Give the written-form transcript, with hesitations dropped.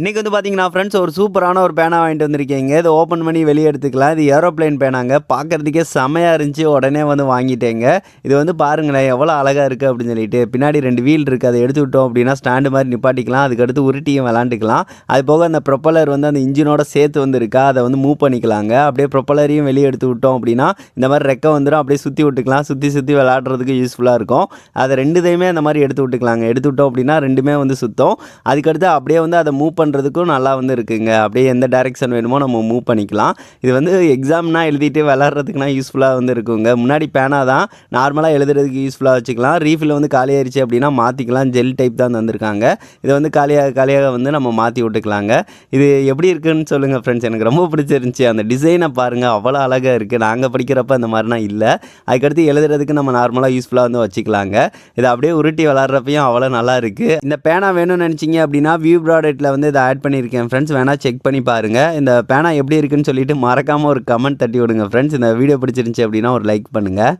இன்றைக்கி வந்து பார்த்தீங்கன்னா ஃப்ரெண்ட்ஸ் ஒரு சூப்பரான ஒரு பேனா வாங்கிட்டு வந்திருக்கீங்க. இதை ஓப்பன் பண்ணி வெளியே எடுத்துக்கலாம். இது ஏரோப்ளேன் பேனாங்க. பார்க்குறதுக்கே செமையாக இருந்துச்சு. உடனே வந்து வாங்கிட்டேங்க. இது வந்து பாருங்களேன் எவ்வளோ அழகாக இருக்குது அப்படின்னு சொல்லிட்டு. பின்னாடி 2 வீல் இருக்குது. அதை எடுத்து விட்டோம் அப்படின்னா ஸ்டாண்டு மாதிரி நிப்பாட்டிக்கலாம். அதுக்கடுத்து உருட்டியும் விளாண்டுக்கலாம். அது போக அந்த ப்ரொப்பலர் வந்து அந்த இன்ஜினோட சேர்த்து வந்து இருக்கா, அதை வந்து மூவ் பண்ணிக்கலாங்க. அப்படியே ப்ரொப்பலரையும் வெளியே எடுத்து விட்டோம் அப்படின்னா இந்த மாதிரி ரெக்கை வந்துடும். அப்படியே சுற்றி விட்டுக்கலாம். சுற்றி சுற்றி விளாட்றதுக்கு யூஸ்ஃபுல்லாக இருக்கும். அதை ரெண்டுத்தையுமே அந்த மாதிரி எடுத்து விட்டுக்கலாங்க. எடுத்து விட்டோம் அப்படின்னா ரெண்டுமே வந்து சுத்தம். அதுக்கடுத்து அப்படியே வந்து அதை மூவ் பண்ணுறதுக்கும் நல்லா வந்து இருக்குங்க. அப்படியே எந்த டைரெக்ஷன் வேணுமோ நம்ம மூவ் பண்ணிக்கலாம். இது வந்து எக்ஸாம்னா எழுதிட்டு விளாட்றதுக்குனா யூஸ்ஃபுல்லாக வந்து இருக்குங்க. முன்னாடி பேனா தான் நார்மலாக எழுதுறதுக்கு யூஸ்ஃபுல்லாக வச்சுக்கலாம். ரீஃபில் வந்து காலியாயிருச்சு அப்படின்னா மாற்றிக்கலாம். ஜெல் டைப் தான் தந்திருக்காங்க. இதை வந்து காலியாக வந்து நம்ம மாற்றி விட்டுக்கலாங்க. இது எப்படி இருக்குன்னு சொல்லுங்கள் ஃப்ரெண்ட்ஸ். எனக்கு ரொம்ப பிடிச்சிருந்துச்சி. அந்த டிசைனை பாருங்கள், அவ்வளோ அழகாக இருக்குது. நாங்கள் படிக்கிறப்ப அந்த மாதிரிலாம் இல்லை. அதுக்கடுத்து எழுதுறதுக்கு நம்ம நார்மலாக யூஸ்ஃபுல்லாக வந்து வச்சுக்கலாங்க. இதை அப்படியே உருட்டி விளாட்றப்பையும் அவ்வளோ நல்லா இருக்குது. இந்த பேனா வேணும்னு நினச்சிங்க அப்படின்னா வியூ ப்ராடக்ட்டில் வந்து இதை ஆட் பண்ணியிருக்கேன் ஃப்ரெண்ட்ஸ். வேணால் செக் பண்ணி பாருங்கள். இந்த பேனா எப்படி இருக்குன்னு சொல்லிட்டு மறக்காமல் ஒரு கமெண்ட் தட்டி விடுங்க ஃப்ரெண்ட்ஸ். இந்த வீடியோ பிடிச்சிருந்துச்சி அப்படின்னா ஒரு லைக் பண்ணுங்கள்.